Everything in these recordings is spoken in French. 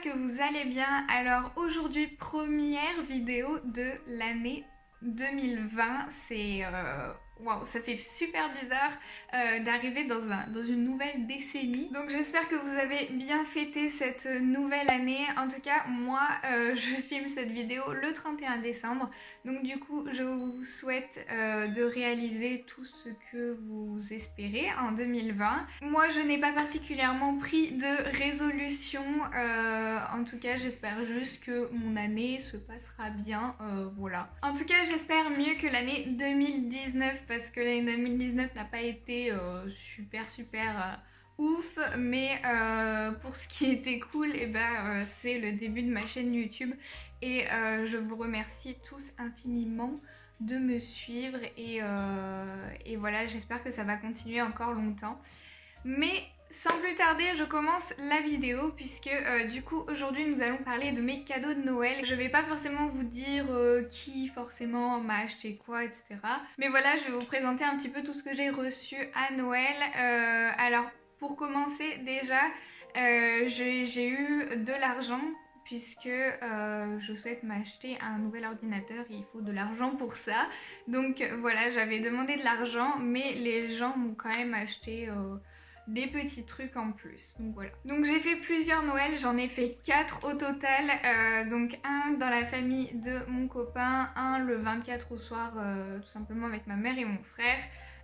que vous allez bien. Alors aujourd'hui, première vidéo de l'année 2020. C'est waouh, ça fait super bizarre d'arriver dans une nouvelle décennie. Donc j'espère que vous avez bien fêté cette nouvelle année. En tout cas, moi, je filme cette vidéo le 31 décembre. Donc du coup, je vous souhaite de réaliser tout ce que vous espérez en 2020. Moi, je n'ai pas particulièrement pris de résolution. En tout cas, j'espère juste que mon année se passera bien. Voilà. En tout cas, j'espère mieux que l'année 2019 parce que l'année 2019 n'a pas été super ouf, mais pour ce qui était cool, c'est le début de ma chaîne YouTube et je vous remercie tous infiniment de me suivre et voilà, j'espère que ça va continuer encore longtemps. Mais sans plus tarder, je commence la vidéo puisque du coup aujourd'hui nous allons parler de mes cadeaux de Noël. Je vais pas forcément vous dire qui forcément m'a acheté quoi, etc. Mais voilà, je vais vous présenter un petit peu tout ce que j'ai reçu à Noël. Alors pour commencer déjà, j'ai eu de l'argent puisque je souhaite m'acheter un nouvel ordinateur et il faut de l'argent pour ça. Donc voilà, j'avais demandé de l'argent mais les gens m'ont quand même acheté des petits trucs en plus, donc voilà. Donc j'ai fait plusieurs Noëls, j'en ai fait 4 au total, donc un dans la famille de mon copain, un le 24 au soir tout simplement avec ma mère et mon frère,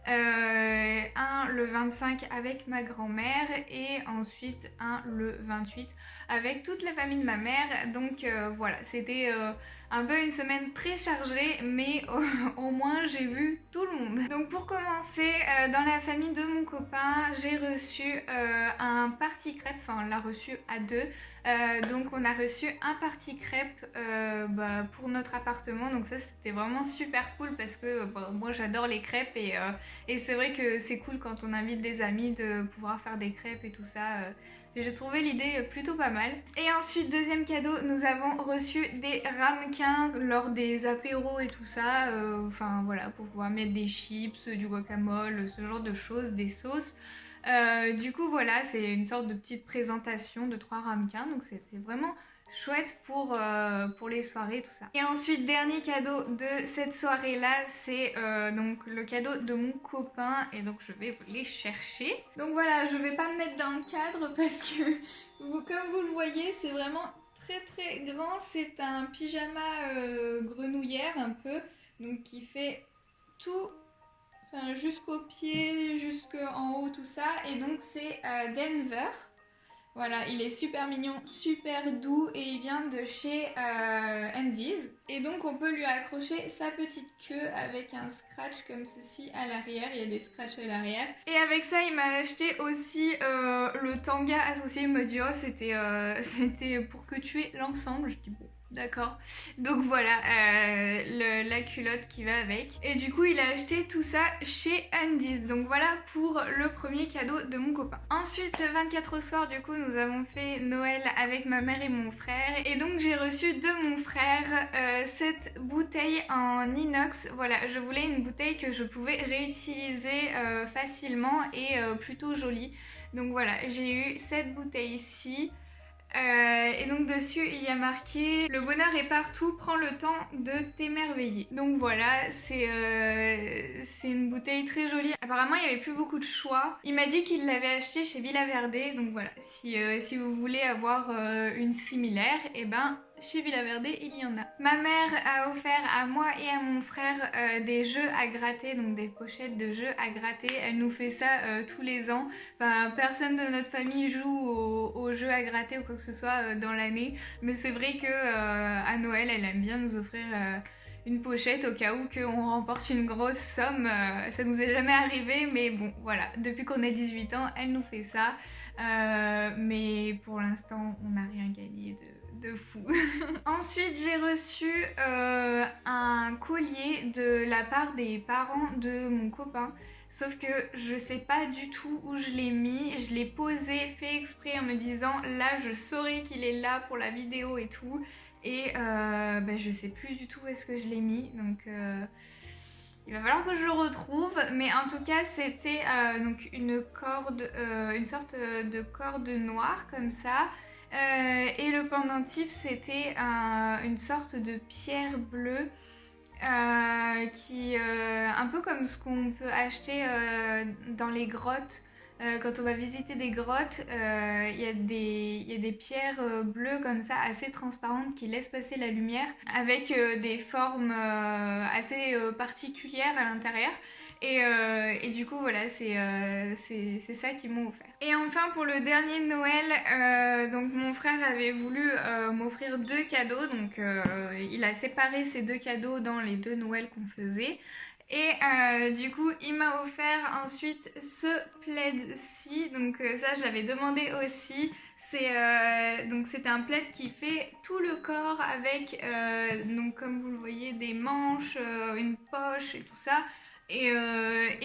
un le 25 avec ma grand-mère et ensuite un le 28 avec toute la famille de ma mère. Donc voilà, c'était un peu une semaine très chargée, mais au moins j'ai vu tout le monde. Donc pour commencer, dans la famille de mon copain, j'ai reçu un party crêpe, enfin on l'a reçu à deux. Donc on a reçu un party crêpe pour notre appartement, donc ça c'était vraiment super cool parce que moi j'adore les crêpes et c'est vrai que c'est cool quand on invite des amis de pouvoir faire des crêpes et tout ça. J'ai trouvé l'idée plutôt pas mal. Et ensuite, deuxième cadeau, nous avons reçu des ramequins lors des apéros et tout ça. Enfin voilà, pour pouvoir mettre des chips, du guacamole, ce genre de choses, des sauces. Du coup voilà, c'est une sorte de petite présentation de 3 ramequins, donc c'était vraiment chouette pour les soirées, tout ça. Et ensuite, dernier cadeau de cette soirée-là, c'est donc le cadeau de mon copain, et donc je vais vous les chercher. Donc voilà, je vais pas me mettre dans le cadre parce que, comme vous le voyez, c'est vraiment très grand. C'est un pyjama grenouillère un peu, donc qui fait tout... Enfin, jusqu'au pied, jusqu'en haut, tout ça. Et donc c'est Denver. Voilà, il est super mignon, super doux et il vient de chez Andy's. Et donc on peut lui accrocher sa petite queue avec un scratch comme ceci à l'arrière. Il y a des scratchs à l'arrière. Et avec ça, il m'a acheté aussi le tanga associé. Il me dit oh c'était pour que tu aies l'ensemble. Je dis bon. D'accord, donc voilà la culotte qui va avec. Et du coup il a acheté tout ça chez Undies. Donc voilà pour le premier cadeau de mon copain. Ensuite le 24 au soir du coup nous avons fait Noël avec ma mère et mon frère. Et donc j'ai reçu de mon frère cette bouteille en inox. Voilà, je voulais une bouteille que je pouvais réutiliser facilement et plutôt jolie. Donc voilà, j'ai eu cette bouteille ici. Et donc dessus il y a marqué le bonheur est partout, prends le temps de t'émerveiller. Donc voilà, c'est une bouteille très jolie. Apparemment il n'y avait plus beaucoup de choix. Il m'a dit qu'il l'avait acheté chez Villa Verde. Donc voilà, si vous voulez avoir une similaire, et ben chez Villa Verde il y en a. Ma mère a offert à moi et à mon frère des jeux à gratter, donc des pochettes de jeux à gratter. Elle nous fait ça tous les ans. Enfin, personne de notre famille joue aux jeux à gratter ou quoi que ce soit dans l'année, mais c'est vrai que à Noël elle aime bien nous offrir une pochette au cas où qu'on remporte une grosse somme. Ça nous est jamais arrivé, mais bon voilà, depuis qu'on a 18 ans elle nous fait ça, mais pour l'instant on n'a rien gagné de fou. Ensuite j'ai reçu un collier de la part des parents de mon copain. Sauf que je sais pas du tout où je l'ai mis, je l'ai posé, fait exprès en me disant là je saurai qu'il est là pour la vidéo et tout. Et je sais plus du tout où est-ce que je l'ai mis, donc il va falloir que je le retrouve. Mais en tout cas c'était donc une corde, une sorte de corde noire comme ça. Et le pendentif, c'était une sorte de pierre bleue qui un peu comme ce qu'on peut acheter dans les grottes. Quand on va visiter des grottes, il y a des pierres bleues comme ça, assez transparentes, qui laissent passer la lumière, avec des formes assez particulières à l'intérieur. Et du coup, voilà, c'est ça qu'ils m'ont offert. Et enfin, pour le dernier Noël, donc mon frère avait voulu m'offrir 2 cadeaux. Donc, il a séparé ces 2 cadeaux dans les 2 Noëls qu'on faisait. Et du coup, il m'a offert ensuite ce plaid-ci. Donc ça, je l'avais demandé aussi. Donc c'était un plaid qui fait tout le corps avec, donc comme vous le voyez, des manches, une poche et tout ça. Et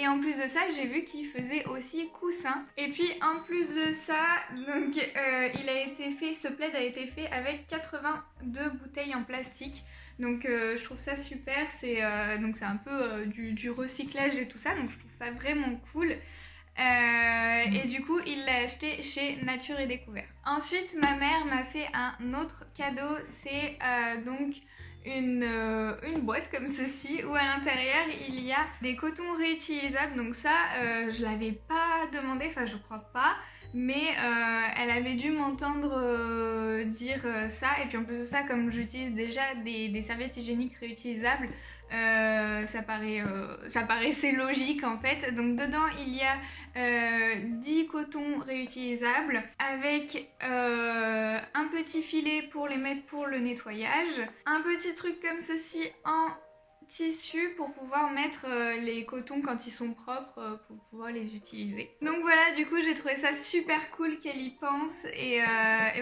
en plus de ça, j'ai vu qu'il faisait aussi coussin. Et puis en plus de ça, donc ce plaid a été fait avec 82 bouteilles en plastique. Donc je trouve ça super, donc c'est un peu du recyclage et tout ça, donc je trouve ça vraiment cool. Et du coup, il l'a acheté chez Nature et Découverte. Ensuite, ma mère m'a fait un autre cadeau, c'est donc une boîte comme ceci où à l'intérieur il y a des cotons réutilisables. Donc ça, je l'avais pas demandé, enfin je crois pas. Mais elle avait dû m'entendre dire ça. Et puis en plus de ça, comme j'utilise déjà des serviettes hygiéniques réutilisables, ça paraissait logique en fait. Donc dedans il y a 10 cotons réutilisables avec un petit filet pour les mettre pour le nettoyage, un petit truc comme ceci en tissu pour pouvoir mettre les cotons quand ils sont propres pour pouvoir les utiliser. Donc voilà, du coup j'ai trouvé ça super cool qu'elle y pense et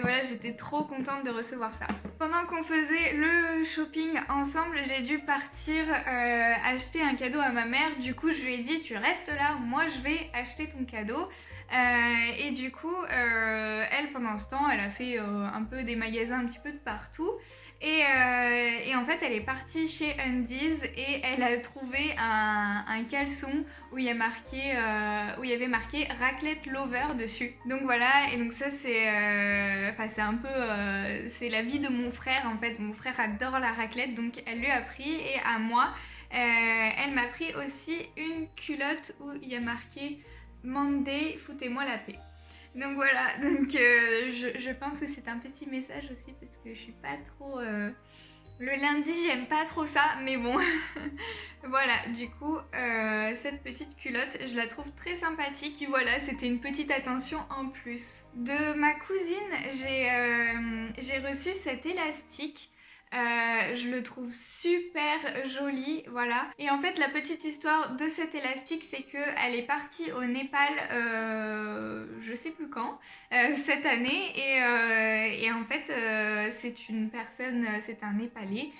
voilà, j'étais trop contente de recevoir ça. Pendant qu'on faisait le shopping ensemble, j'ai dû partir acheter un cadeau à ma mère. Du coup je lui ai dit tu restes là, moi je vais acheter ton cadeau. Et du coup, elle pendant ce temps, elle a fait un peu des magasins un petit peu de partout. Et en fait, elle est partie chez Undies et elle a trouvé un caleçon où il y avait marqué raclette lover dessus. Donc voilà, et donc ça c'est un peu c'est la vie de mon frère en fait. Mon frère adore la raclette, donc elle lui a pris, et à moi, elle m'a pris aussi une culotte où il y a marqué Monday, foutez-moi la paix. Donc voilà, donc je pense que c'est un petit message aussi parce que je suis pas trop... Le lundi, j'aime pas trop ça, mais bon. Voilà, du coup, cette petite culotte, je la trouve très sympathique. Voilà, c'était une petite attention en plus. De ma cousine, j'ai reçu cet élastique. Je le trouve super joli, voilà. Et en fait, la petite histoire de cet élastique, c'est qu'elle est partie au Népal, je sais plus quand, cette année. Et en fait, c'est un Népalais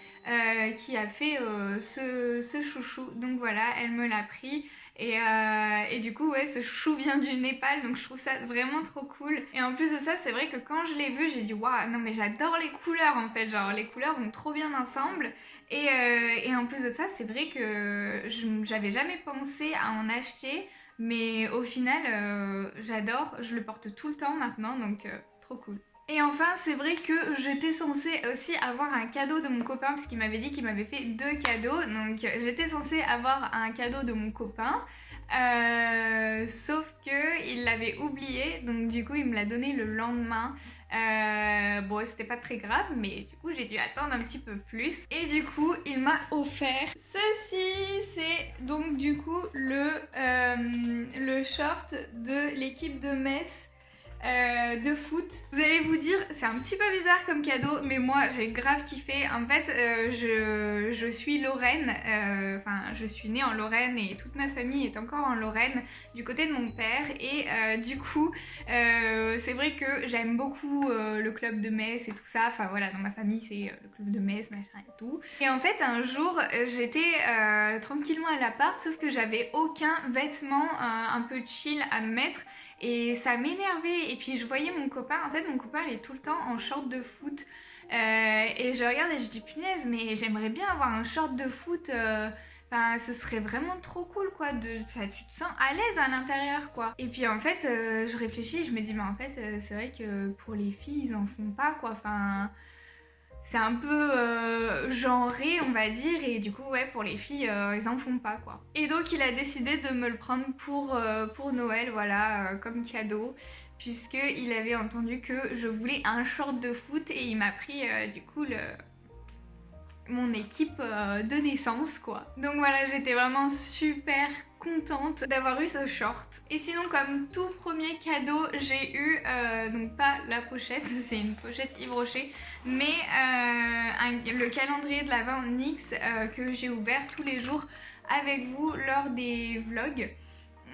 qui a fait ce chouchou. Donc voilà, elle me l'a pris. Et du coup, ouais, ce chou vient du Népal, donc je trouve ça vraiment trop cool. Et en plus de ça, c'est vrai que quand je l'ai vu, j'ai dit waouh, non mais j'adore les couleurs en fait, genre les couleurs vont trop bien ensemble. Et en plus de ça, c'est vrai que j'avais jamais pensé à en acheter, mais au final, j'adore, je le porte tout le temps maintenant, donc trop cool. Et enfin, c'est vrai que j'étais censée aussi avoir un cadeau de mon copain, parce qu'il m'avait dit qu'il m'avait fait 2 cadeaux. Donc j'étais censée avoir un cadeau de mon copain, sauf que il l'avait oublié, donc du coup il me l'a donné le lendemain. Bon, c'était pas très grave, mais du coup j'ai dû attendre un petit peu plus. Et du coup il m'a offert ceci. C'est donc du coup le short de l'équipe de Metz de foot. Vous allez vous dire, c'est un petit peu bizarre comme cadeau, mais moi j'ai grave kiffé. En fait, je suis Lorraine, je suis née en Lorraine et toute ma famille est encore en Lorraine du côté de mon père. Et du coup, c'est vrai que j'aime beaucoup le club de Metz et tout ça. Enfin voilà, dans ma famille c'est le club de Metz, machin et tout. Et en fait, un jour, j'étais tranquillement à l'appart, sauf que j'avais aucun vêtement un peu chill à me mettre. Et ça m'énervait. Et puis je voyais mon copain, en fait mon copain il est tout le temps en short de foot. Et je regarde et je dis punaise, mais j'aimerais bien avoir un short de foot Enfin, ce serait vraiment trop cool, quoi. Enfin, tu te sens à l'aise à l'intérieur, quoi. Et puis, en fait, je réfléchis, je me dis, mais en fait, c'est vrai que pour les filles, ils en font pas, quoi. Enfin, c'est un peu genré, on va dire. Et du coup, ouais, pour les filles, ils en font pas, quoi. Et donc, il a décidé de me le prendre pour Noël, voilà, comme cadeau. Puisqu'il avait entendu que je voulais un short de foot et il m'a pris, du coup, mon équipe de naissance, quoi. Donc voilà, j'étais vraiment super contente d'avoir eu ce short. Et sinon, comme tout premier cadeau, j'ai eu, donc pas la pochette, c'est une pochette Yves Rocher, mais le calendrier de l'Avent NYX que j'ai ouvert tous les jours avec vous lors des vlogs.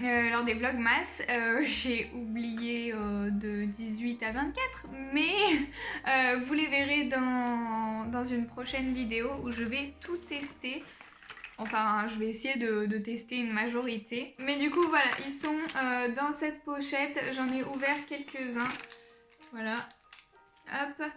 Lors des vlogmas, j'ai oublié de 18 à 24, mais vous les verrez dans une prochaine vidéo où je vais tout tester. Enfin, je vais essayer de tester une majorité. Mais du coup, voilà, ils sont dans cette pochette. J'en ai ouvert quelques-uns. Voilà. Hop.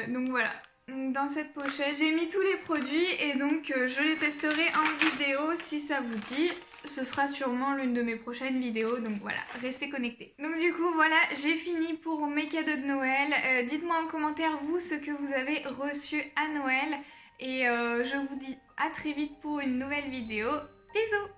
Donc voilà. Dans cette pochette, j'ai mis tous les produits et donc je les testerai en vidéo si ça vous dit. Ce sera sûrement l'une de mes prochaines vidéos, donc voilà, restez connectés. Donc du coup, voilà, j'ai fini pour mes cadeaux de Noël. Dites-moi en commentaire, vous, ce que vous avez reçu à Noël. Et je vous dis à très vite pour une nouvelle vidéo. Bisous!